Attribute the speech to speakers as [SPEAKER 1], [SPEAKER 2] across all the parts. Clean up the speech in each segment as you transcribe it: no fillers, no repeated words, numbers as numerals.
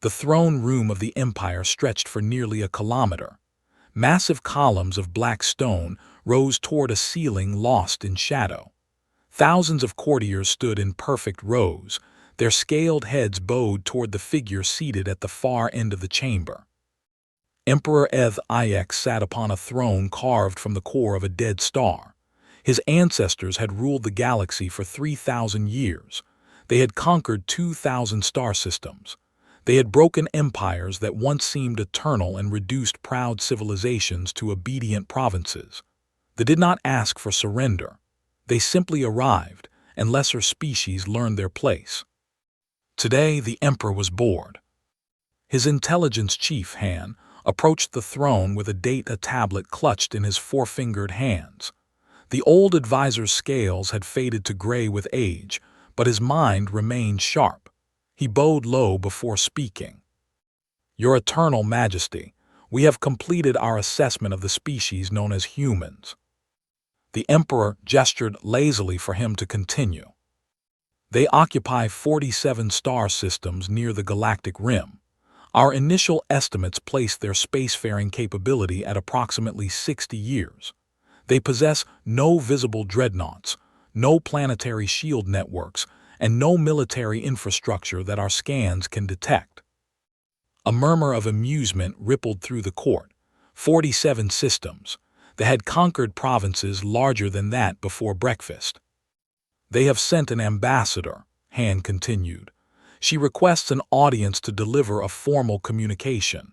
[SPEAKER 1] The throne room of the empire stretched for nearly a kilometer. Massive columns of black stone rose toward a ceiling lost in shadow. Thousands of courtiers stood in perfect rows, their scaled heads bowed toward the figure seated at the far end of the chamber. Emperor Eth-Ix sat upon a throne carved from the core of a dead star. His ancestors had ruled the galaxy for 3,000 years. They had conquered 2,000 star systems. They had broken empires that once seemed eternal and reduced proud civilizations to obedient provinces. They did not ask for surrender. They simply arrived, and lesser species learned their place. Today, the emperor was bored. His intelligence chief, Han, approached the throne with a data tablet clutched in his four-fingered hands. The old advisor's scales had faded to gray with age, but his mind remained sharp. He bowed low before speaking. "Your Eternal Majesty, we have completed our assessment of the species known as humans." The emperor gestured lazily for him to continue. "They occupy 47 star systems near the galactic rim. Our initial estimates place their spacefaring capability at approximately 60 years. They possess no visible dreadnoughts, no planetary shield networks, and no military infrastructure that our scans can detect." A murmur of amusement rippled through the court. 47 systems. They had conquered provinces larger than that before breakfast. "They have sent an ambassador," Han continued. "She requests an audience to deliver a formal communication."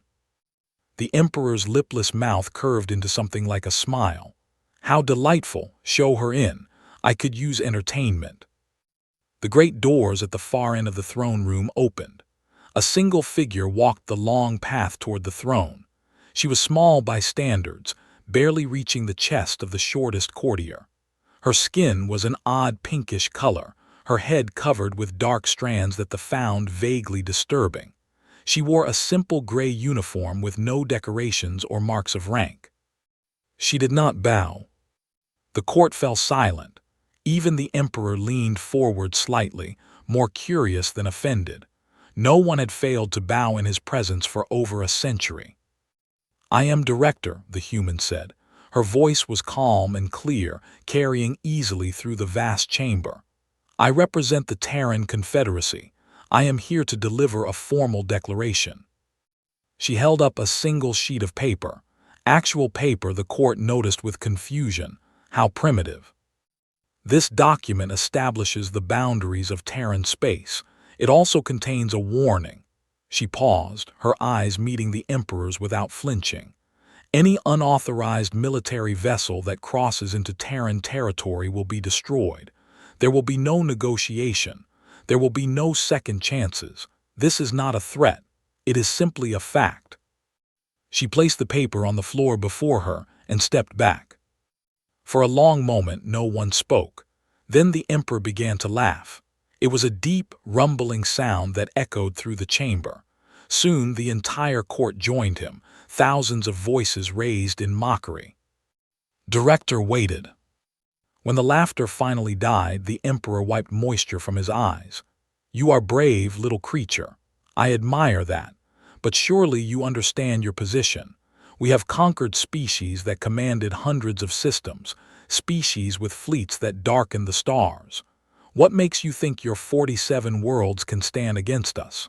[SPEAKER 1] The emperor's lipless mouth curved into something like a smile. "How delightful! Show her in. I could use entertainment." The great doors at the far end of the throne room opened. A single figure walked the long path toward the throne. She was small by standards, barely reaching the chest of the shortest courtier. Her skin was an odd pinkish color, her head covered with dark strands that they found vaguely disturbing. She wore a simple gray uniform with no decorations or marks of rank. She did not bow. The court fell silent. Even the emperor leaned forward slightly, more curious than offended. No one had failed to bow in his presence for over a century. "I am Director," the human said. Her voice was calm and clear, carrying easily through the vast chamber. "I represent the Terran Confederacy. I am here to deliver a formal declaration." She held up a single sheet of paper. Actual paper, the court noticed with confusion. How primitive. "This document establishes the boundaries of Terran space. It also contains a warning." She paused, her eyes meeting the emperor's without flinching. "Any unauthorized military vessel that crosses into Terran territory will be destroyed. There will be no negotiation. There will be no second chances. This is not a threat. It is simply a fact." She placed the paper on the floor before her and stepped back. For a long moment, no one spoke. Then the emperor began to laugh. It was a deep, rumbling sound that echoed through the chamber. Soon the entire court joined him, thousands of voices raised in mockery. Director waited. When the laughter finally died, the emperor wiped moisture from his eyes. "You are brave, little creature. I admire that. But surely you understand your position. We have conquered species that commanded hundreds of systems, species with fleets that darken the stars. What makes you think your 47 worlds can stand against us?"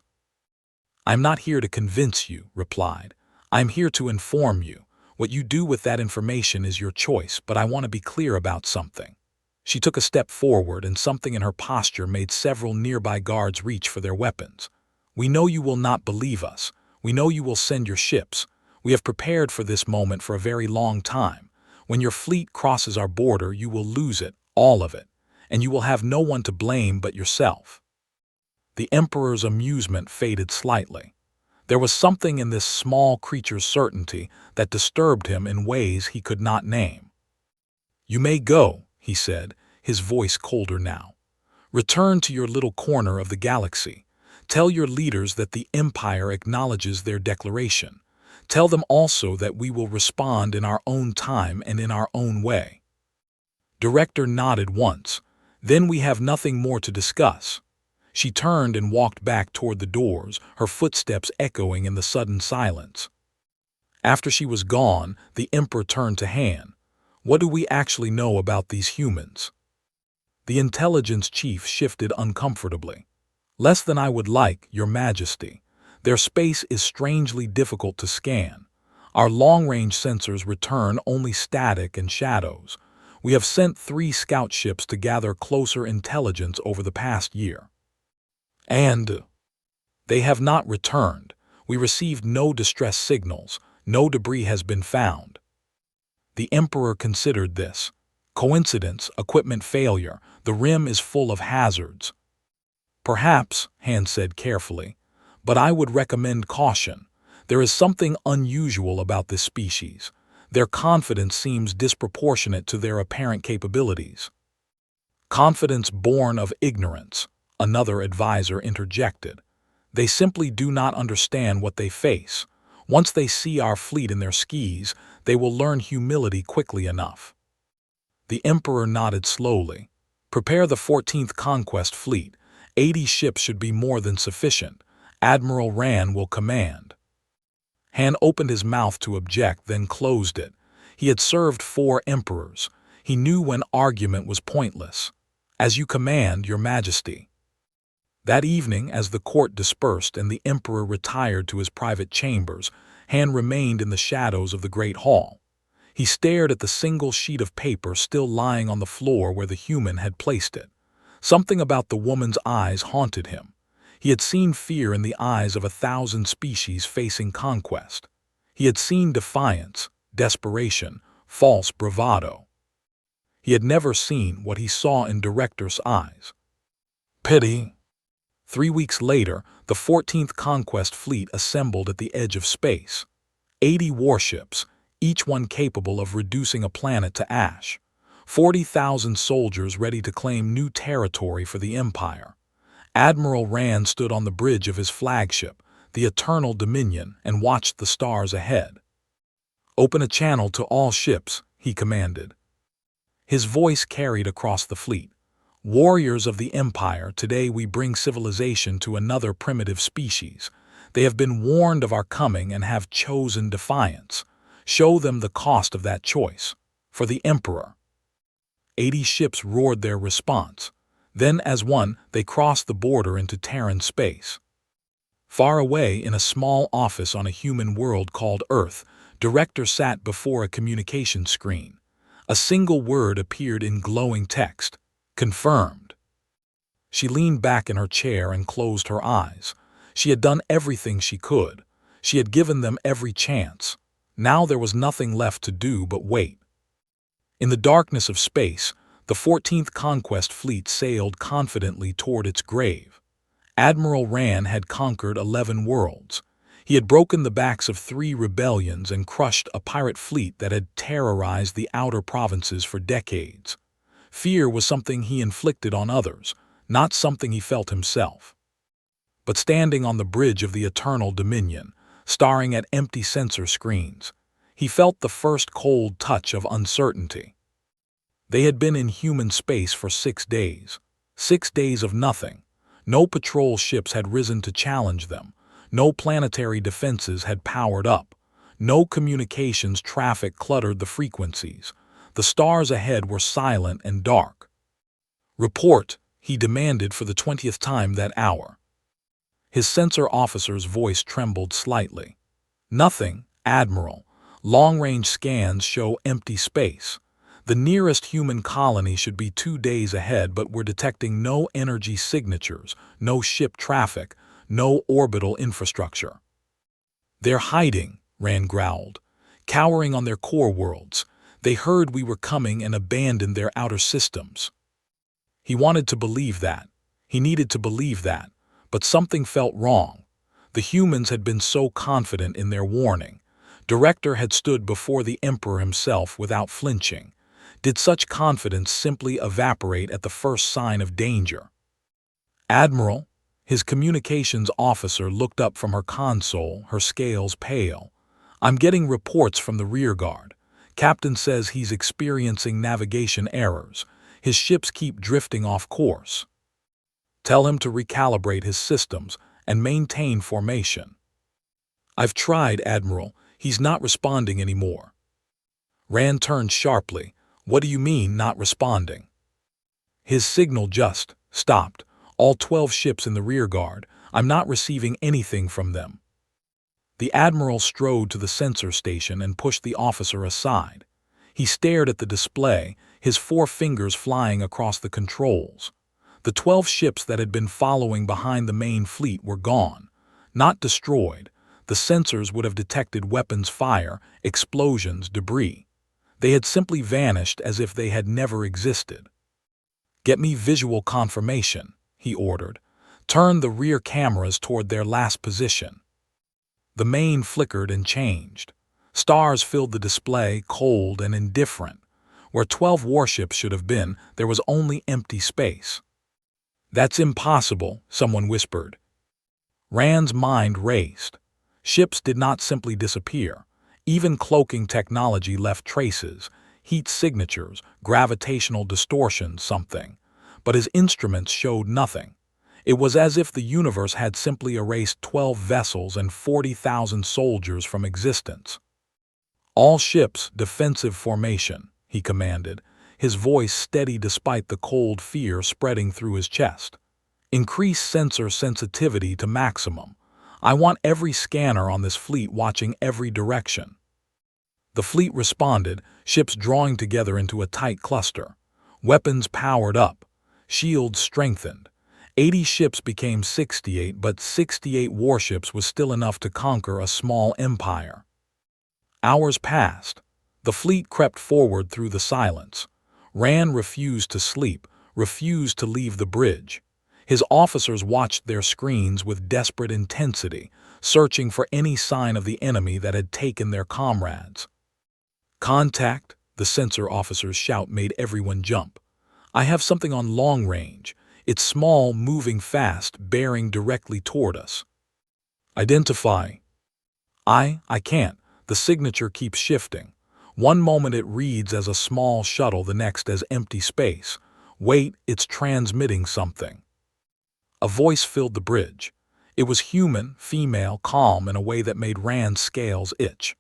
[SPEAKER 1] "I'm not here to convince you," replied. "I'm here to inform you. What you do with that information is your choice, but I want to be clear about something." She took a step forward, and something in her posture made several nearby guards reach for their weapons. "We know you will not believe us. We know you will send your ships. We have prepared for this moment for a very long time. When your fleet crosses our border, you will lose it, all of it, and you will have no one to blame but yourself." The emperor's amusement faded slightly. There was something in this small creature's certainty that disturbed him in ways he could not name. "You may go," he said, his voice colder now. "Return to your little corner of the galaxy. Tell your leaders that the Empire acknowledges their declaration. Tell them also that we will respond in our own time and in our own way." Director nodded once. "Then we have nothing more to discuss." She turned and walked back toward the doors, her footsteps echoing in the sudden silence. After she was gone, the Emperor turned to Han. "What do we actually know about these humans?" The intelligence chief shifted uncomfortably. "Less than I would like, Your Majesty. Their space is strangely difficult to scan. Our long-range sensors return only static and shadows. We have sent 3 scout ships to gather closer intelligence over the past year. And they have not returned. We received no distress signals. No debris has been found." The Emperor considered this. Coincidence, equipment failure, the rim is full of hazards. "Perhaps," Han said carefully, "but I would recommend caution. There is something unusual about this species. Their confidence seems disproportionate to their apparent capabilities." "Confidence born of ignorance," another advisor interjected. "They simply do not understand what they face. Once they see our fleet in their skis, they will learn humility quickly enough." The Emperor nodded slowly. "Prepare the 14th Conquest Fleet. 80 ships should be more than sufficient. Admiral Rand will command." Han opened his mouth to object, then closed it. He had served 4 emperors. He knew when argument was pointless. "As you command, Your Majesty." That evening, as the court dispersed and the Emperor retired to his private chambers, Han remained in the shadows of the Great Hall. He stared at the single sheet of paper still lying on the floor where the human had placed it. Something about the woman's eyes haunted him. He had seen fear in the eyes of 1,000 species facing conquest. He had seen defiance, desperation, false bravado. He had never seen what he saw in Director's eyes. Pity. 3 weeks later, the 14th Conquest Fleet assembled at the edge of space. 80 warships, each one capable of reducing a planet to ash. 40,000 soldiers ready to claim new territory for the Empire. Admiral Rand stood on the bridge of his flagship, the Eternal Dominion, and watched the stars ahead. "Open a channel to all ships," he commanded. His voice carried across the fleet. "Warriors of the Empire, today we bring civilization to another primitive species. They have been warned of our coming and have chosen defiance. Show them the cost of that choice. For the Emperor." 80 ships roared their response. Then, as one, they crossed the border into Terran space. Far away, in a small office on a human world called Earth, Director sat before a communication screen. A single word appeared in glowing text: "Confirmed." She leaned back in her chair and closed her eyes. She had done everything she could. She had given them every chance. Now there was nothing left to do but wait. In the darkness of space, the 14th Conquest Fleet sailed confidently toward its grave. Admiral Rand had conquered 11 worlds. He had broken the backs of 3 rebellions and crushed a pirate fleet that had terrorized the outer provinces for decades. Fear was something he inflicted on others, not something he felt himself. But standing on the bridge of the Eternal Dominion, staring at empty sensor screens, he felt the first cold touch of uncertainty. They had been in human space for 6 days. 6 days of nothing. No patrol ships had risen to challenge them. No planetary defenses had powered up. No communications traffic cluttered the frequencies. The stars ahead were silent and dark. "Report," he demanded for the 20th time that hour. His sensor officer's voice trembled slightly. "Nothing, Admiral. Long-range scans show empty space. The nearest human colony should be 2 days ahead, but we're detecting no energy signatures, no ship traffic, no orbital infrastructure." "They're hiding," Rand growled, "cowering on their core worlds. They heard we were coming and abandoned their outer systems." He wanted to believe that. He needed to believe that. But something felt wrong. The humans had been so confident in their warning. Director had stood before the Emperor himself without flinching. Did such confidence simply evaporate at the first sign of danger? "Admiral," his communications officer looked up from her console, her scales pale. "I'm getting reports from the rearguard. Captain says he's experiencing navigation errors. His ships keep drifting off course." Tell him to recalibrate his systems and maintain formation." "I've tried, Admiral. He's not responding anymore." Rand turned sharply. "What do you mean, not responding?" "His signal just stopped. All 12 ships in the rearguard. I'm not receiving anything from them." The Admiral strode to the sensor station and pushed the officer aside. He stared at the display, his 4 fingers flying across the controls. The 12 ships that had been following behind the main fleet were gone. Not destroyed. The sensors would have detected weapons fire, explosions, debris. They had simply vanished as if they had never existed. "Get me visual confirmation," he ordered. "Turn the rear cameras toward their last position." The main flickered and changed. Stars filled the display, cold and indifferent. Where 12 warships should have been, there was only empty space. "That's impossible," someone whispered. Rand's mind raced. Ships did not simply disappear. Even cloaking technology left traces, heat signatures, gravitational distortion, something. But his instruments showed nothing. It was as if the universe had simply erased 12 vessels and 40,000 soldiers from existence. "All ships, defensive formation," he commanded, his voice steady despite the cold fear spreading through his chest. "Increase sensor sensitivity to maximum. I want every scanner on this fleet watching every direction." The fleet responded, ships drawing together into a tight cluster. Weapons powered up. Shields strengthened. 80 ships became 68, but 68 warships was still enough to conquer a small empire. Hours passed. The fleet crept forward through the silence. Rand refused to sleep, refused to leave the bridge. His officers watched their screens with desperate intensity, searching for any sign of the enemy that had taken their comrades. "Contact," the sensor officer's shout made everyone jump. "I have something on long range. It's small, moving fast, bearing directly toward us." "Identify." I can't. The signature keeps shifting. One moment it reads as a small shuttle, the next as empty space. Wait, it's transmitting something." A voice filled the bridge. It was human, female, calm in a way that made Rand's scales itch.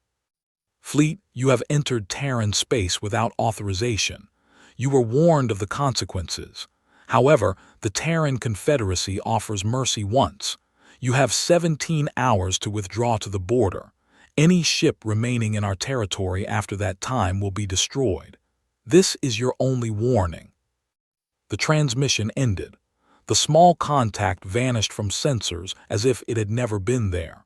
[SPEAKER 1] "Fleet, you have entered Terran space without authorization. You were warned of the consequences. However, the Terran Confederacy offers mercy once. You have 17 hours to withdraw to the border. Any ship remaining in our territory after that time will be destroyed. This is your only warning." The transmission ended. The small contact vanished from sensors as if it had never been there.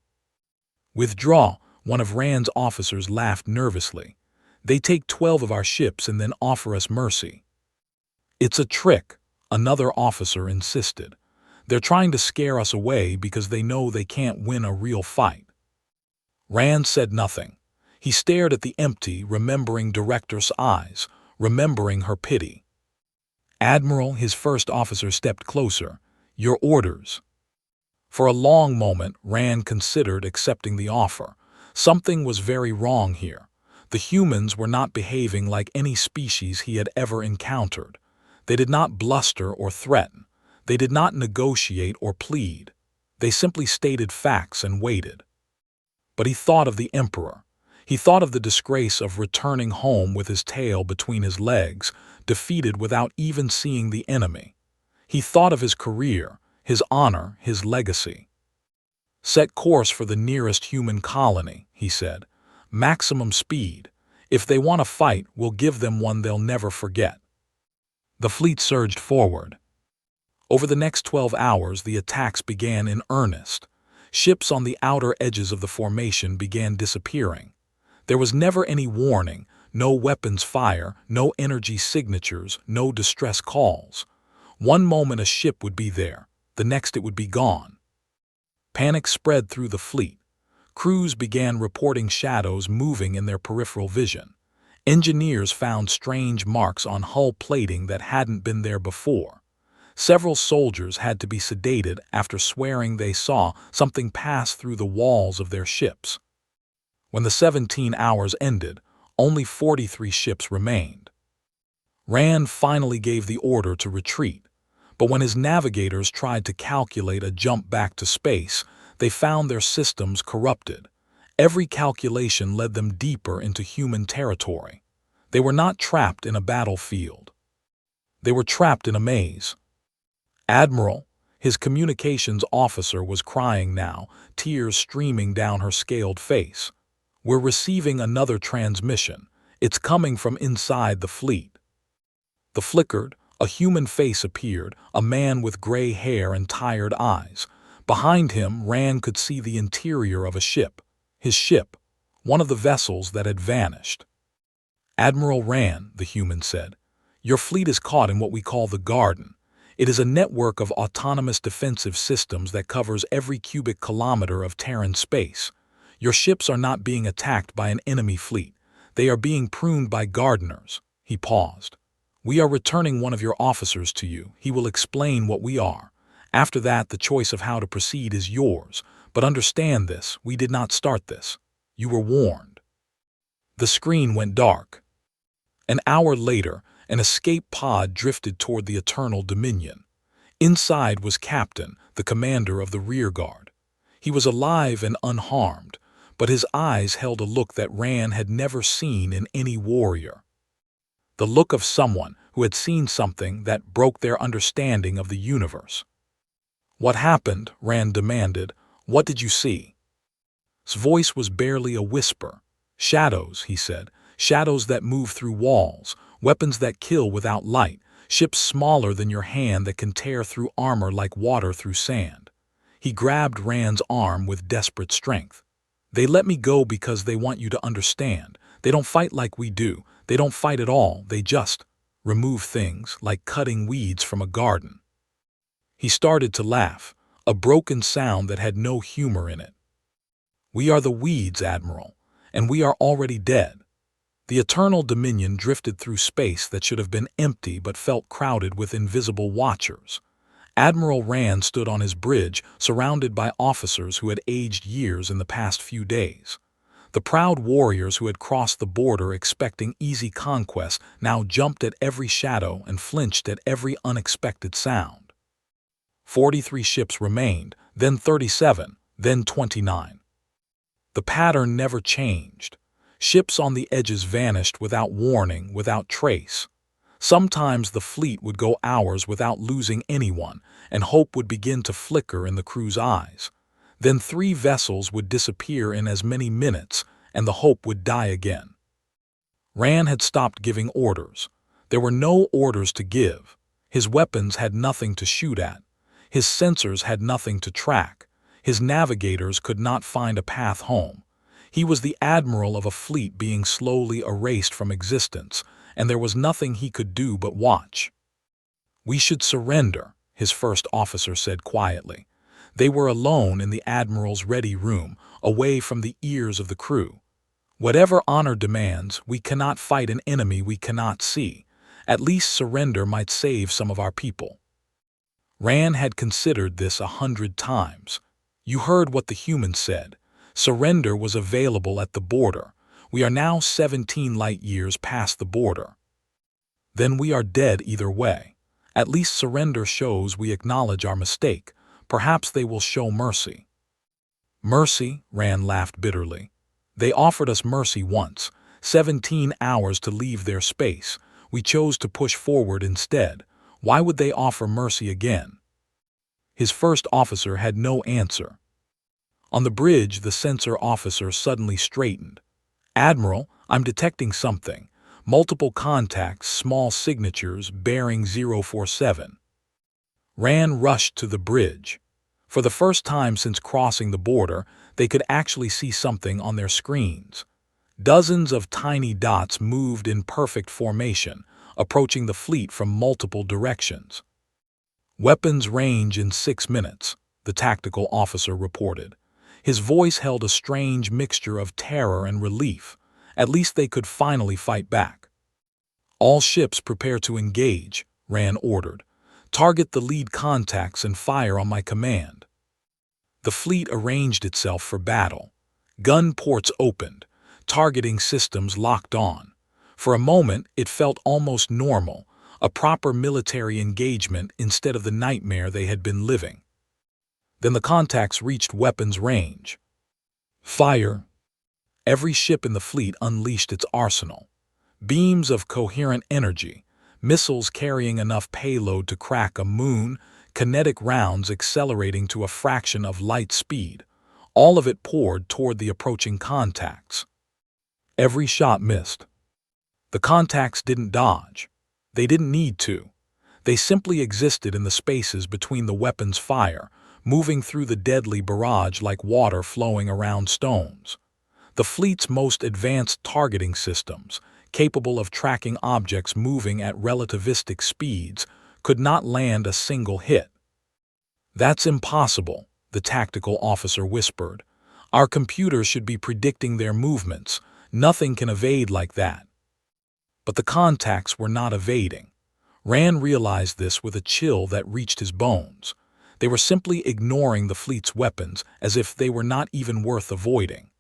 [SPEAKER 1] "Withdraw," one of Rand's officers laughed nervously. "They take 12 of our ships and then offer us mercy." "It's a trick," another officer insisted. "They're trying to scare us away because they know they can't win a real fight." Rand said nothing. He stared at the empty, remembering Director's eyes, remembering her pity. "Admiral," his first officer stepped closer. "Your orders." For a long moment, Rand considered accepting the offer. Something was very wrong here. The humans were not behaving like any species he had ever encountered. They did not bluster or threaten. They did not negotiate or plead. They simply stated facts and waited. But he thought of the Emperor. He thought of the disgrace of returning home with his tail between his legs, defeated without even seeing the enemy. He thought of his career, his honor, his legacy. "Set course for the nearest human colony," he said. "Maximum speed. If they want a fight, we'll give them one they'll never forget." The fleet surged forward. Over the next 12 hours, the attacks began in earnest. Ships on the outer edges of the formation began disappearing. There was never any warning, no weapons fire, no energy signatures, no distress calls. One moment a ship would be there, the next it would be gone. Panic spread through the fleet. Crews began reporting shadows moving in their peripheral vision. Engineers found strange marks on hull plating that hadn't been there before. Several soldiers had to be sedated after swearing they saw something pass through the walls of their ships. When the 17 hours ended, only 43 ships remained. Rand finally gave the order to retreat. But when his navigators tried to calculate a jump back to space, they found their systems corrupted. Every calculation led them deeper into human territory. They were not trapped in a battlefield. They were trapped in a maze. Admiral, his communications officer, was crying now, tears streaming down her scaled face. We're receiving another transmission. It's coming from inside the fleet. The flickered, a human face appeared, a man with gray hair and tired eyes. Behind him, Rand could see the interior of a ship. His ship, one of the vessels that had vanished. Admiral Rand, the human said, your fleet is caught in what we call the Garden. It is a network of autonomous defensive systems that covers every cubic kilometer of Terran space. Your ships are not being attacked by an enemy fleet. They are being pruned by gardeners. He paused. We are returning one of your officers to you. He will explain what we are. After that, the choice of how to proceed is yours. But understand this, we did not start this. You were warned. The screen went dark. An hour later, an escape pod drifted toward the Eternal Dominion. Inside was Captain, the commander of the rearguard. He was alive and unharmed, but his eyes held a look that Rand had never seen in any warrior. The look of someone who had seen something that broke their understanding of the universe. What happened? Rand demanded. What did you see? His voice was barely a whisper. Shadows, he said. Shadows that move through walls, weapons that kill without light, ships smaller than your hand that can tear through armor like water through sand. He grabbed Rand's arm with desperate strength. They let me go because they want you to understand. They don't fight like we do. They don't fight at all. They just remove things like cutting weeds from a garden. He started to laugh, a broken sound that had no humor in it. We are the weeds, Admiral, and we are already dead. The Eternal Dominion drifted through space that should have been empty but felt crowded with invisible watchers. Admiral Rand stood on his bridge, surrounded by officers who had aged years in the past few days. The proud warriors who had crossed the border expecting easy conquest now jumped at every shadow and flinched at every unexpected sound. 43 ships remained, then 37, then 29. The pattern never changed. Ships on the edges vanished without warning, without trace. Sometimes the fleet would go hours without losing anyone, and hope would begin to flicker in the crew's eyes. Then 3 vessels would disappear in as many minutes, and the hope would die again. Rand had stopped giving orders. There were no orders to give. His weapons had nothing to shoot at. His sensors had nothing to track. His navigators could not find a path home. He was the admiral of a fleet being slowly erased from existence, and there was nothing he could do but watch. We should surrender, his first officer said quietly. They were alone in the admiral's ready room, away from the ears of the crew. Whatever honor demands, we cannot fight an enemy we cannot see. At least surrender might save some of our people. Rand had considered this 100 times. You heard what the humans said. Surrender was available at the border. We are now 17 light years past the border. Then we are dead either way. At least surrender shows we acknowledge our mistake. Perhaps they will show mercy. Mercy? Rand laughed bitterly. They offered us mercy once. 17 hours to leave their space. We chose to push forward instead. Why would they offer mercy again? His first officer had no answer. On the bridge, the sensor officer suddenly straightened. Admiral, I'm detecting something. Multiple contacts, small signatures, bearing 047. Rand rushed to the bridge. For the first time since crossing the border, they could actually see something on their screens. Dozens of tiny dots moved in perfect formation, approaching the fleet from multiple directions. Weapons range in 6 minutes, the tactical officer reported. His voice held a strange mixture of terror and relief. At least they could finally fight back. All ships prepare to engage, Rand ordered. Target the lead contacts and fire on my command. The fleet arranged itself for battle. Gun ports opened. Targeting systems locked on. For a moment, it felt almost normal, a proper military engagement instead of the nightmare they had been living. Then the contacts reached weapons range. Fire! Every ship in the fleet unleashed its arsenal. Beams of coherent energy, missiles carrying enough payload to crack a moon, kinetic rounds accelerating to a fraction of light speed. All of it poured toward the approaching contacts. Every shot missed. The contacts didn't dodge. They didn't need to. They simply existed in the spaces between the weapons' fire, moving through the deadly barrage like water flowing around stones. The fleet's most advanced targeting systems, capable of tracking objects moving at relativistic speeds, could not land a single hit. "That's impossible," the tactical officer whispered. "Our computers should be predicting their movements. Nothing can evade like that." But the contacts were not evading. Rand realized this with a chill that reached his bones. They were simply ignoring the fleet's weapons as if they were not even worth avoiding.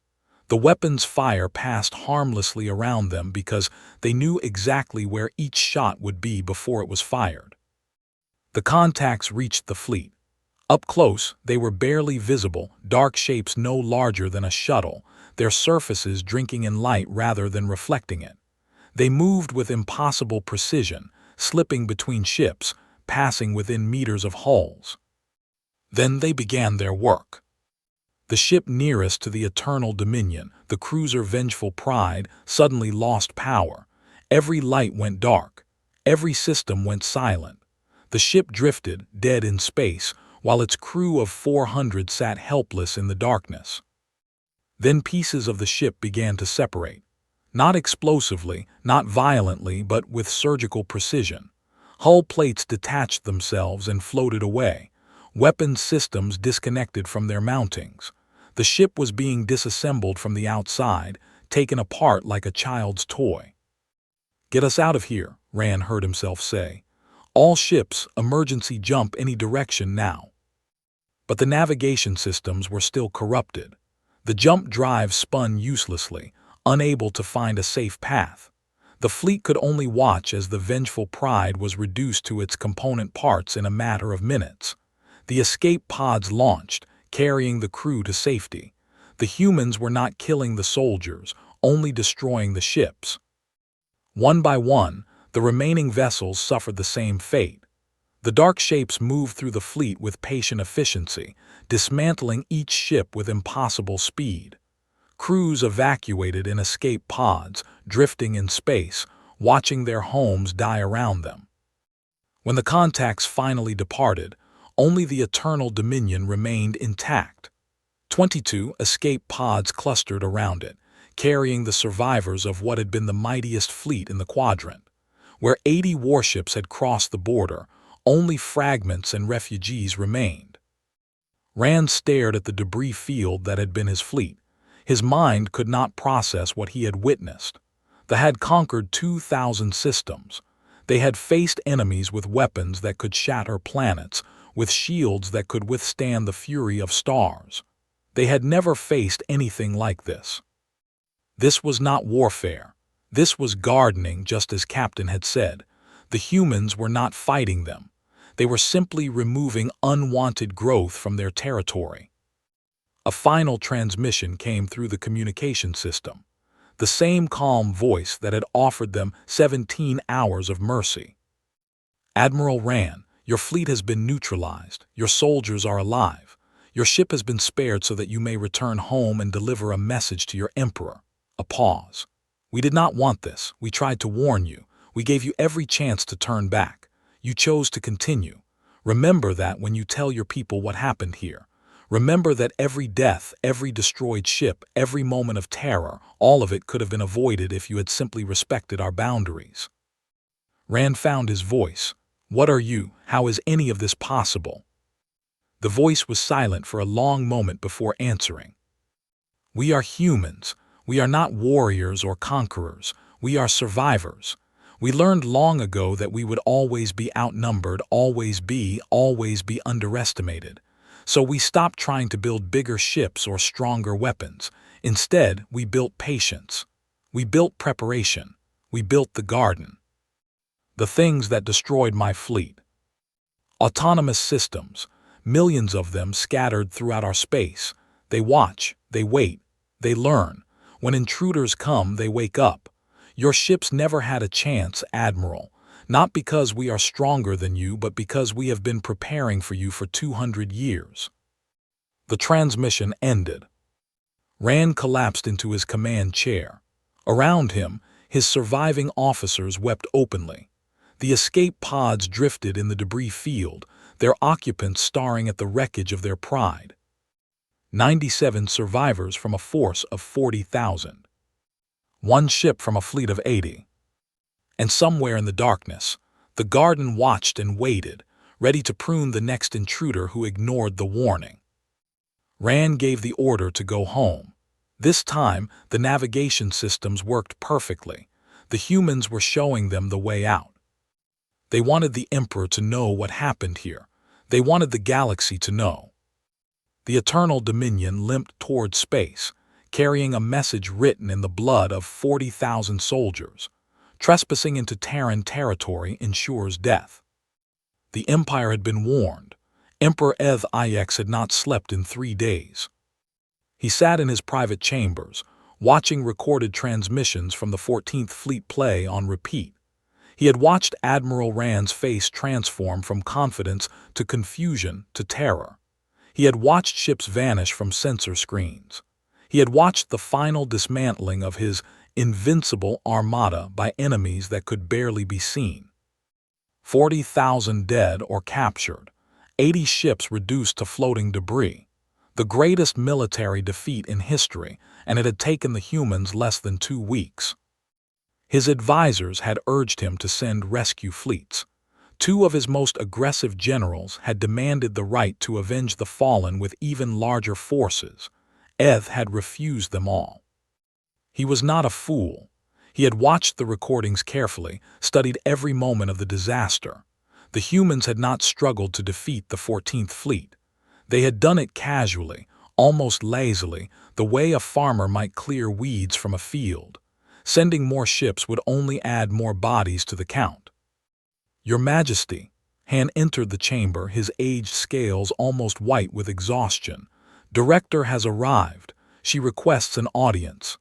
[SPEAKER 1] The weapons' fire passed harmlessly around them because they knew exactly where each shot would be before it was fired. The contacts reached the fleet. Up close, they were barely visible, dark shapes no larger than a shuttle, their surfaces drinking in light rather than reflecting it. They moved with impossible precision, slipping between ships, passing within meters of hulls. Then they began their work. The ship nearest to the Eternal Dominion, the cruiser Vengeful Pride, suddenly lost power. Every light went dark. Every system went silent. The ship drifted, dead in space, while its crew of 400 sat helpless in the darkness. Then pieces of the ship began to separate. Not explosively, not violently, but with surgical precision. Hull plates detached themselves and floated away. Weapons systems disconnected from their mountings. The ship was being disassembled from the outside, taken apart like a child's toy. "Get us out of here," Rand heard himself say. "All ships, emergency jump any direction now." But the navigation systems were still corrupted. The jump drive spun uselessly, unable to find a safe path. The fleet could only watch as the Vengeful Pride was reduced to its component parts in a matter of minutes. The escape pods launched, carrying the crew to safety. The humans were not killing the soldiers, only destroying the ships. One by one, the remaining vessels suffered the same fate. The dark shapes moved through the fleet with patient efficiency, dismantling each ship with impossible speed. Crews evacuated in escape pods, drifting in space, watching their homes die around them. When the contacts finally departed, only the Eternal Dominion remained intact. 22 escape pods clustered around it, carrying the survivors of what had been the mightiest fleet in the quadrant. Where 80 warships had crossed the border, only fragments and refugees remained. Rand stared at the debris field that had been his fleet. His mind could not process what he had witnessed. They had conquered 2,000 systems. They had faced enemies with weapons that could shatter planets, with shields that could withstand the fury of stars. They had never faced anything like this. This was not warfare. This was gardening, just as Captain had said. The humans were not fighting them. They were simply removing unwanted growth from their territory. A final transmission came through the communication system. The same calm voice that had offered them 17 hours of mercy. "Admiral Rand, your fleet has been neutralized. Your soldiers are alive. Your ship has been spared so that you may return home and deliver a message to your emperor." A pause. "We did not want this. We tried to warn you. We gave you every chance to turn back. You chose to continue. Remember that when you tell your people what happened here. Remember that every death, every destroyed ship, every moment of terror, all of it could have been avoided if you had simply respected our boundaries." Rand found his voice. "What are you? How is any of this possible?" The voice was silent for a long moment before answering. "We are humans. We are not warriors or conquerors. We are survivors. We learned long ago that we would always be outnumbered, always be underestimated. So we stopped trying to build bigger ships or stronger weapons. Instead, we built patience. We built preparation. We built the garden." The things that destroyed my fleet. Autonomous systems, millions of them scattered throughout our space. They watch, they wait, they learn. When intruders come, they wake up. Your ships never had a chance, Admiral. Not because we are stronger than you, but because we have been preparing for you for 200 years. The transmission ended. Rand collapsed into his command chair. Around him, his surviving officers wept openly. The escape pods drifted in the debris field, their occupants staring at the wreckage of their pride. 97 survivors from a force of 40,000. One ship from a fleet of 80. And somewhere in the darkness, the garden watched and waited, ready to prune the next intruder who ignored the warning. Rand gave the order to go home. This time, the navigation systems worked perfectly. The humans were showing them the way out. They wanted the Emperor to know what happened here. They wanted the galaxy to know. The Eternal Dominion limped toward space, carrying a message written in the blood of 40,000 soldiers. Trespassing into Terran territory ensures death. The Empire had been warned. Emperor Eth had not slept in 3 days. He sat in his private chambers, watching recorded transmissions from the 14th Fleet play on repeat. He had watched Admiral Rand's face transform from confidence to confusion to terror. He had watched ships vanish from sensor screens. He had watched the final dismantling of his invincible armada by enemies that could barely be seen. 40,000 dead or captured, 80 ships reduced to floating debris. The greatest military defeat in history, and it had taken the humans less than 2 weeks. His advisors had urged him to send rescue fleets. 2 of his most aggressive generals had demanded the right to avenge the fallen with even larger forces. Eth had refused them all. He was not a fool. He had watched the recordings carefully, studied every moment of the disaster. The humans had not struggled to defeat the 14th Fleet. They had done it casually, almost lazily, the way a farmer might clear weeds from a field. Sending more ships would only add more bodies to the count. Your Majesty, Han entered the chamber, his aged scales almost white with exhaustion. Director has arrived. She requests an audience.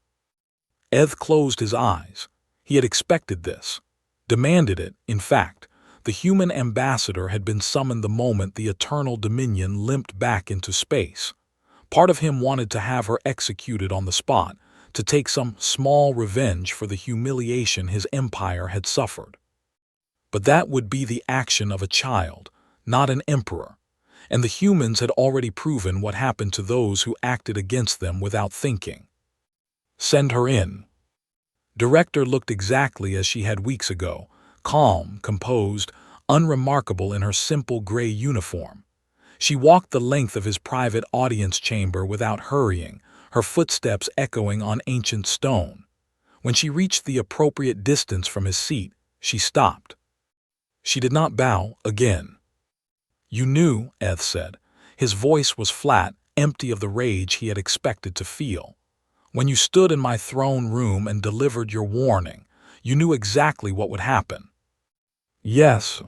[SPEAKER 1] Eth closed his eyes. He had expected this. Demanded it, in fact. The human ambassador had been summoned the moment the Eternal Dominion limped back into space. Part of him wanted to have her executed on the spot, to take some small revenge for the humiliation his empire had suffered. But that would be the action of a child, not an emperor, and the humans had already proven what happened to those who acted against them without thinking. Send her in. Director looked exactly as she had weeks ago, calm, composed, unremarkable in her simple gray uniform. She walked the length of his private audience chamber without hurrying, her footsteps echoing on ancient stone. When she reached the appropriate distance from his seat, she stopped. She did not bow again. You knew, Eth said. His voice was flat, empty of the rage he had expected to feel. When you stood in my throne room and delivered your warning, you knew exactly what would happen. Yes.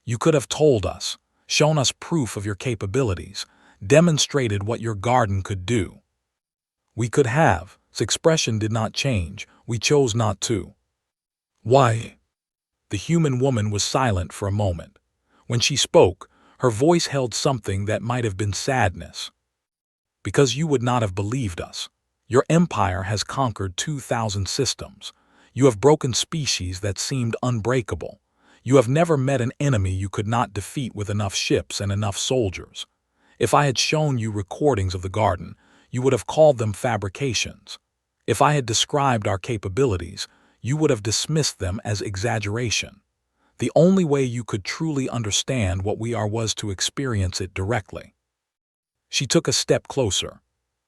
[SPEAKER 1] You could have told us, shown us proof of your capabilities, demonstrated what your garden could do. We could have. His expression did not change. We chose not to. Why? The human woman was silent for a moment. When she spoke, her voice held something that might have been sadness. Because you would not have believed us. Your empire has conquered 2,000 systems. You have broken species that seemed unbreakable. You have never met an enemy you could not defeat with enough ships and enough soldiers. If I had shown you recordings of the garden, you would have called them fabrications. If I had described our capabilities, you would have dismissed them as exaggeration. The only way you could truly understand what we are was to experience it directly. She took a step closer.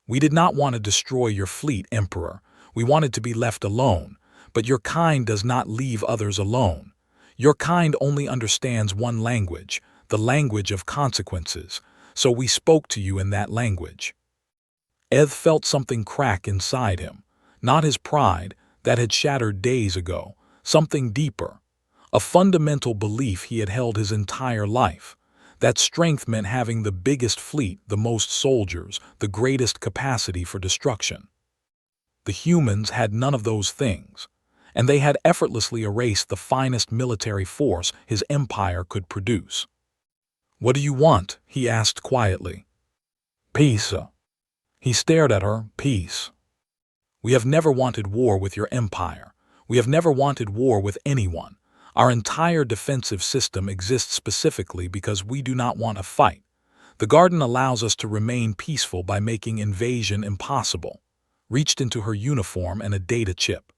[SPEAKER 1] We did not want to destroy your fleet, Emperor. We wanted to be left alone, but your kind does not leave others alone. Your kind only understands one language, the language of consequences, so we spoke to you in that language. Eth felt something crack inside him, not his pride, that had shattered days ago, something deeper, A fundamental belief he had held his entire life. That strength meant having the biggest fleet, the most soldiers, the greatest capacity for destruction. The humans had none of those things, and they had effortlessly erased the finest military force his empire could produce. "What do you want?" he asked quietly. "Peace." He stared at her. "Peace. We have never wanted war with your empire. We have never wanted war with anyone. Our entire defensive system exists specifically because we do not want a fight. The garden allows us to remain peaceful by making invasion impossible." Reached into her uniform and a data chip.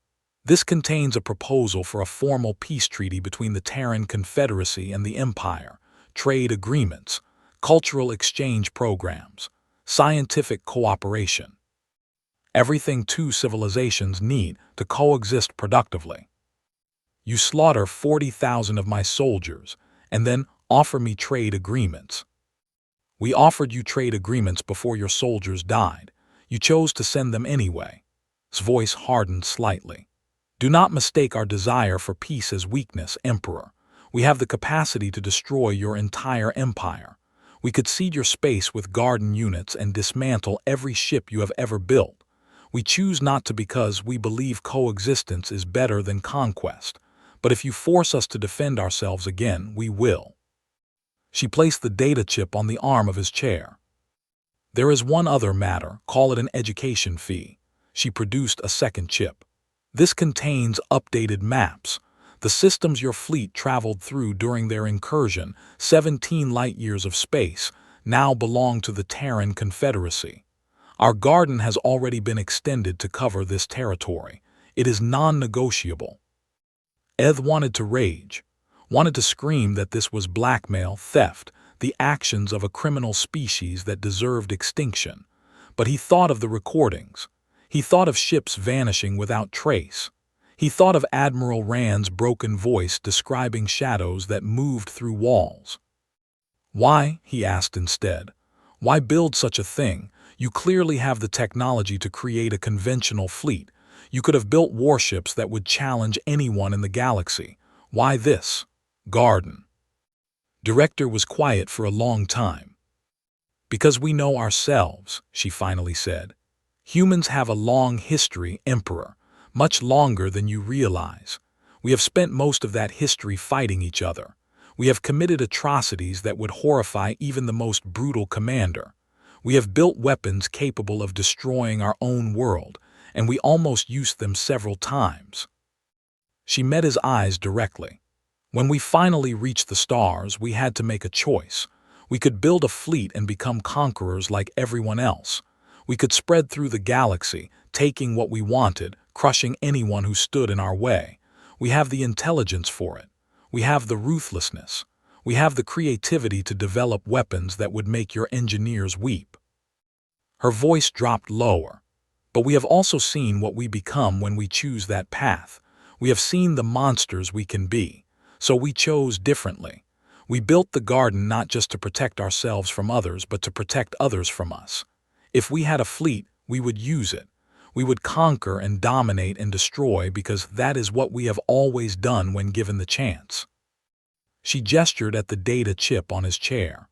[SPEAKER 1] "This contains a proposal for a formal peace treaty between the Terran Confederacy and the Empire, trade agreements, cultural exchange programs, scientific cooperation. Everything two civilizations need to coexist productively. You slaughter 40,000 of my soldiers and then offer me trade agreements. We offered you trade agreements before your soldiers died. You chose to send them anyway." His voice hardened slightly. "Do not mistake our desire for peace as weakness, Emperor. We have the capacity to destroy your entire empire. We could seed your space with garden units and dismantle every ship you have ever built. We choose not to because we believe coexistence is better than conquest. But if you force us to defend ourselves again, we will." She placed the data chip on the arm of his chair. "There is one other matter, call it an education fee." She produced a second chip. "This contains updated maps. The systems your fleet traveled through during their incursion, 17 light-years of space, now belong to the Terran Confederacy. Our garden has already been extended to cover this territory. It is non-negotiable." Eth wanted to rage, wanted to scream that this was blackmail, theft, the actions of a criminal species that deserved extinction. But he thought of the recordings. He thought of ships vanishing without trace. He thought of Admiral Rand's broken voice describing shadows that moved through walls. "Why?" he asked instead. "Why build such a thing? You clearly have the technology to create a conventional fleet. You could have built warships that would challenge anyone in the galaxy. Why this garden?" Director was quiet for a long time. "Because we know ourselves," she finally said. "Humans have a long history, Emperor, much longer than you realize. We have spent most of that history fighting each other. We have committed atrocities that would horrify even the most brutal commander. We have built weapons capable of destroying our own world, and we almost used them several times." She met his eyes directly. "When we finally reached the stars, we had to make a choice. We could build a fleet and become conquerors like everyone else. We could spread through the galaxy, taking what we wanted, crushing anyone who stood in our way. We have the intelligence for it. We have the ruthlessness. We have the creativity to develop weapons that would make your engineers weep." Her voice dropped lower. "But we have also seen what we become when we choose that path. We have seen the monsters we can be. So we chose differently. We built the garden not just to protect ourselves from others, but to protect others from us. If we had a fleet, we would use it. We would conquer and dominate and destroy because that is what we have always done when given the chance." She gestured at the data chip on his chair.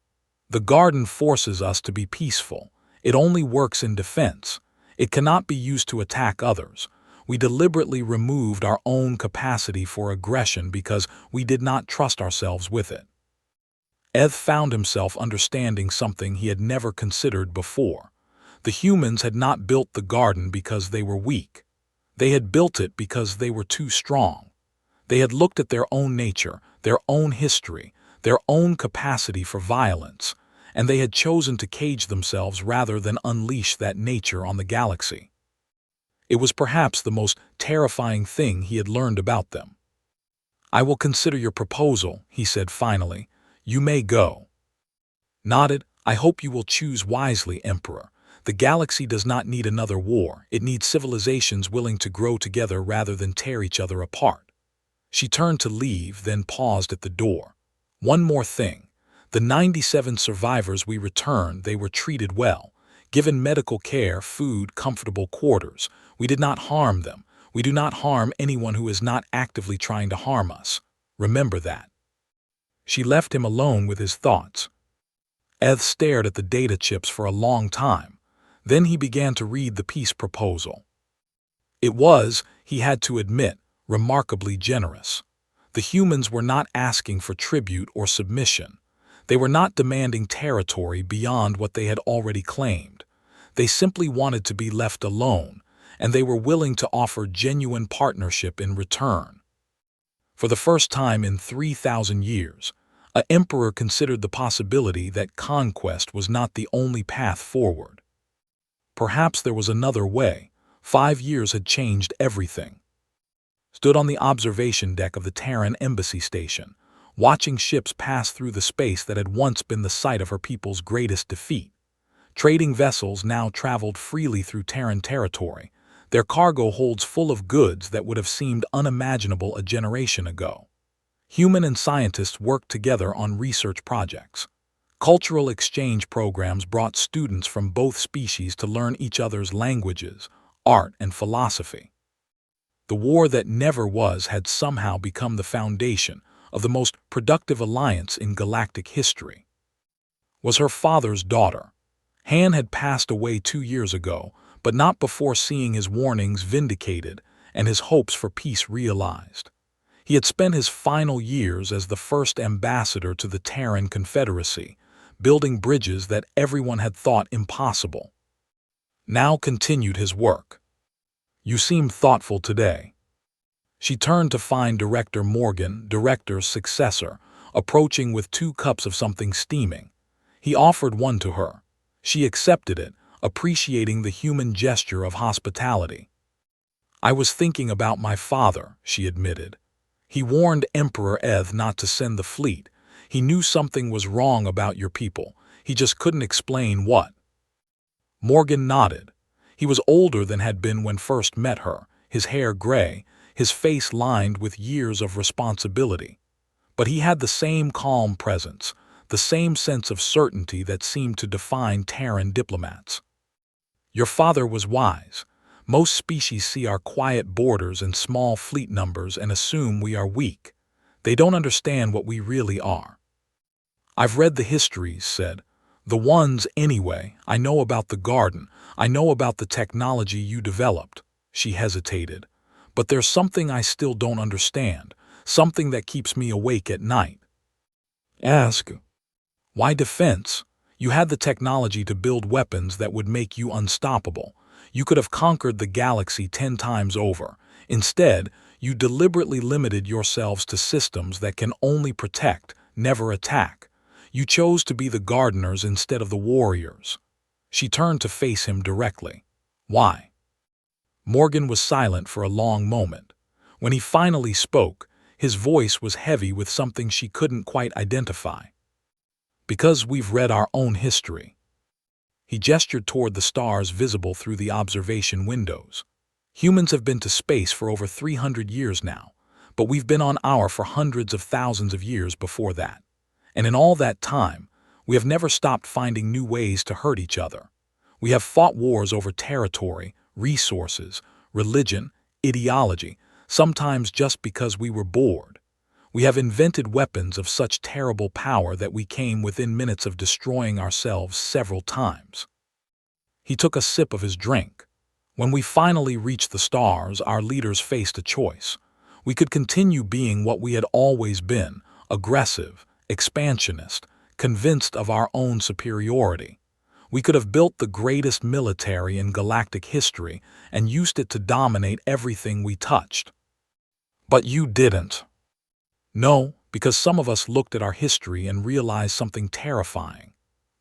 [SPEAKER 1] "The garden forces us to be peaceful. It only works in defense. It cannot be used to attack others. We deliberately removed our own capacity for aggression because we did not trust ourselves with it." Eth found himself understanding something he had never considered before. The humans had not built the garden because they were weak. They had built it because they were too strong. They had looked at their own nature, their own history, their own capacity for violence, and they had chosen to cage themselves rather than unleash that nature on the galaxy. It was perhaps the most terrifying thing he had learned about them. "I will consider your proposal," he said finally. "You may go." Nodded. "I hope you will choose wisely, Emperor. The galaxy does not need another war. It needs civilizations willing to grow together rather than tear each other apart." She turned to leave, then paused at the door. "One more thing. The 97 survivors we returned, they were treated well. Given medical care, food, comfortable quarters. We did not harm them. We do not harm anyone who is not actively trying to harm us." Remember that." She left him alone with his thoughts. Eth stared at the data chips for a long time. Then he began to read the peace proposal. It was, he had to admit, remarkably generous. The humans were not asking for tribute or submission. They were not demanding territory beyond what they had already claimed. They simply wanted to be left alone, and they were willing to offer genuine partnership in return. For the first time in 3,000 years, an emperor considered the possibility that conquest was not the only path forward. Perhaps there was another way. 5 years had changed everything. Stood on the observation deck of the Terran embassy station, watching ships pass through the space that had once been the site of her people's greatest defeat. Trading vessels now traveled freely through Terran territory, their cargo holds full of goods that would have seemed unimaginable a generation ago. Human and scientists worked together on research projects. Cultural exchange programs brought students from both species to learn each other's languages, art, and philosophy. The war that never was had somehow become the foundation of the most productive alliance in galactic history. Was her father's daughter. Han had passed away 2 years ago, but not before seeing his warnings vindicated and his hopes for peace realized. He had spent his final years as the first ambassador to the Terran Confederacy, building bridges that everyone had thought impossible. Now continued his work. "You seem thoughtful today." She turned to find Director Morgan, Director's successor, approaching with 2 cups of something steaming. He offered one to her. She accepted it, appreciating the human gesture of hospitality. "I was thinking about my father," she admitted. "He warned Emperor Eth not to send the fleet. He knew something was wrong about your people. He just couldn't explain what." Morgan nodded. He was older than had been when first met her, his hair gray, his face lined with years of responsibility. But he had the same calm presence, the same sense of certainty that seemed to define Terran diplomats. "Your father was wise. Most species see our quiet borders and small fleet numbers and assume we are weak. They don't understand what we really are." "I've read the histories," said. "The ones, anyway. I know about the garden. I know about the technology you developed." She hesitated. "But there's something I still don't understand, something that keeps me awake at night." "Ask." "Why defense? You had the technology to build weapons that would make you unstoppable. You could have conquered the galaxy 10 times over. Instead, you deliberately limited yourselves to systems that can only protect, never attack. You chose to be the gardeners instead of the warriors." She turned to face him directly. "Why?" Morgan was silent for a long moment. When he finally spoke, his voice was heavy with something she couldn't quite identify. "Because we've read our own history." He gestured toward the stars visible through the observation windows. "Humans have been to space for over 300 years now, but we've been on our for hundreds of thousands of years before that. And in all that time, we have never stopped finding new ways to hurt each other. We have fought wars over territory, resources, religion, ideology, sometimes just because we were bored. We have invented weapons of such terrible power that we came within minutes of destroying ourselves several times." He took a sip of his drink. "When we finally reached the stars, our leaders faced a choice. We could continue being what we had always been, aggressive, expansionist, convinced of our own superiority. We could have built the greatest military in galactic history and used it to dominate everything we touched. But you didn't." "No, because some of us looked at our history and realized something terrifying."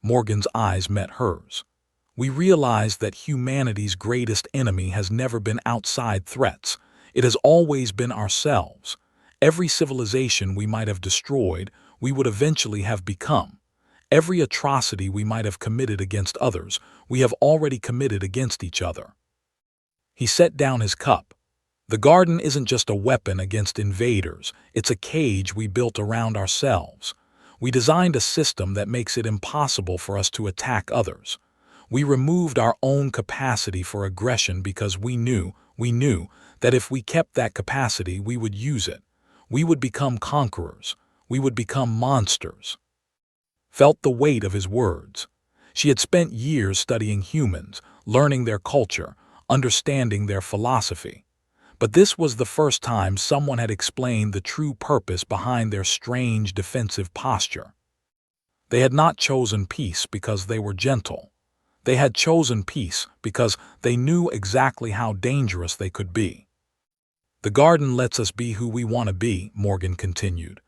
[SPEAKER 1] Morgan's eyes met hers. "We realized that humanity's greatest enemy has never been outside threats. It has always been ourselves. Every civilization we might have destroyed, we would eventually have become. Every atrocity we might have committed against others, we have already committed against each other." He set down his cup. "The garden isn't just a weapon against invaders, it's a cage we built around ourselves. We designed a system that makes it impossible for us to attack others. We removed our own capacity for aggression because we knew that if we kept that capacity we would use it. We would become conquerors. We would become monsters. Felt the weight of his words. She had spent years studying humans, learning their culture, understanding their philosophy. But this was the first time someone had explained the true purpose behind their strange defensive posture. They had not chosen peace because they were gentle. They had chosen peace because they knew exactly how dangerous they could be. The garden lets us be who we want to be, Morgan continued.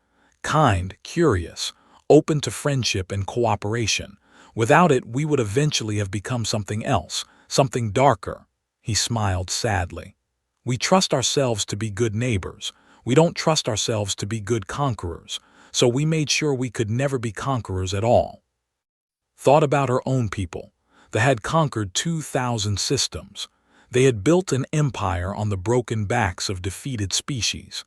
[SPEAKER 1] Kind, curious, open to friendship and cooperation. Without it, we would eventually have become something else, something darker. He smiled sadly. We trust ourselves to be good neighbors. We don't trust ourselves to be good conquerors, so we made sure we could never be conquerors at all. Thought about her own people. They had conquered 2,000 systems. They had built an empire on the broken backs of defeated species.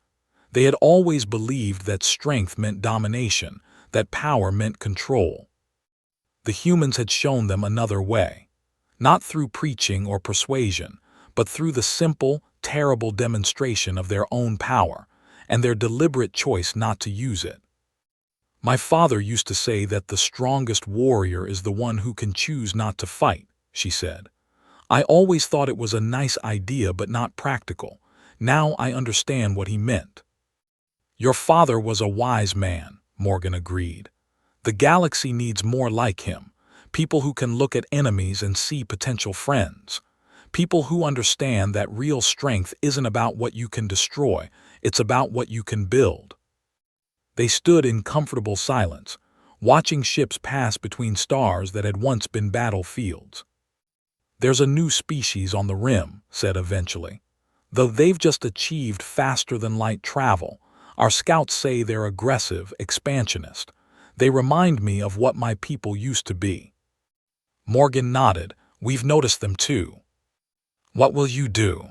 [SPEAKER 1] They had always believed that strength meant domination, that power meant control. The humans had shown them another way, not through preaching or persuasion, but through the simple, terrible demonstration of their own power and their deliberate choice not to use it. My father used to say that the strongest warrior is the one who can choose not to fight, she said. I always thought it was a nice idea but not practical. Now I understand what he meant. Your father was a wise man, Morgan agreed. The galaxy needs more like him, people who can look at enemies and see potential friends. People who understand that real strength isn't about what you can destroy, it's about what you can build. They stood in comfortable silence, watching ships pass between stars that had once been battlefields. There's a new species on the rim, said eventually. Though they've just achieved faster-than-light travel, our scouts say they're aggressive, expansionist. They remind me of what my people used to be. Morgan nodded. We've noticed them too. What will you do?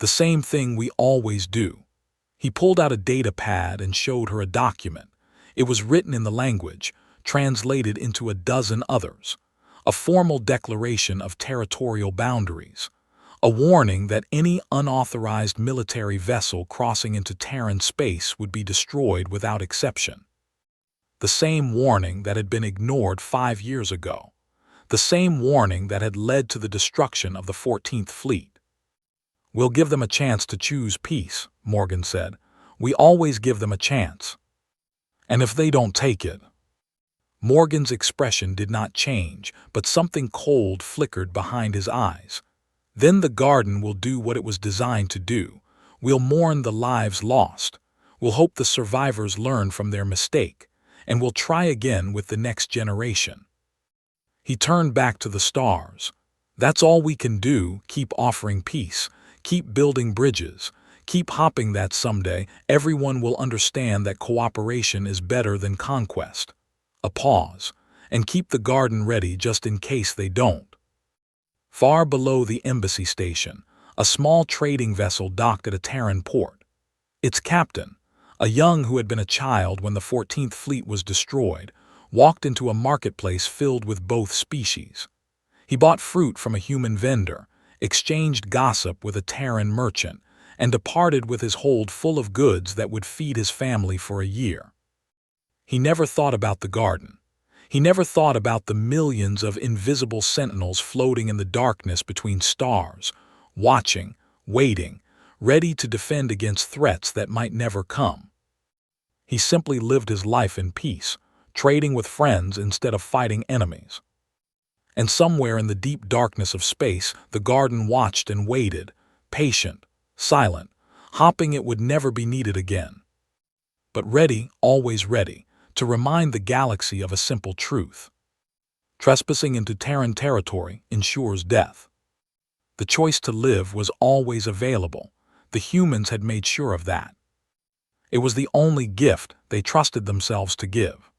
[SPEAKER 1] The same thing we always do. He pulled out a data pad and showed her a document. It was written in the language, translated into a dozen others. A formal declaration of territorial boundaries. A warning that any unauthorized military vessel crossing into Terran space would be destroyed without exception. The same warning that had been ignored 5 years ago. The same warning that had led to the destruction of the 14th Fleet. We'll give them a chance to choose peace, Morgan said. We always give them a chance. And if they don't take it? Morgan's expression did not change, but something cold flickered behind his eyes. Then the garden will do what it was designed to do. We'll mourn the lives lost. We'll hope the survivors learn from their mistake, and we'll try again with the next generation. He turned back to the stars. That's all we can do, keep offering peace, keep building bridges, keep hoping that someday everyone will understand that cooperation is better than conquest. A pause, and keep the garden ready just in case they don't. Far below the embassy station, a small trading vessel docked at a Terran port. Its captain, a young who had been a child when the 14th Fleet was destroyed, walked into a marketplace filled with both species. He bought fruit from a human vendor, exchanged gossip with a Terran merchant, and departed with his hold full of goods that would feed his family for a year. He never thought about the garden. He never thought about the millions of invisible sentinels floating in the darkness between stars, watching, waiting, ready to defend against threats that might never come. He simply lived his life in peace, trading with friends instead of fighting enemies. And somewhere in the deep darkness of space, the garden watched and waited, patient, silent, hoping it would never be needed again. But ready, always ready, to remind the galaxy of a simple truth. Trespassing into Terran territory ensures death. The choice to live was always available. The humans had made sure of that. It was the only gift they trusted themselves to give.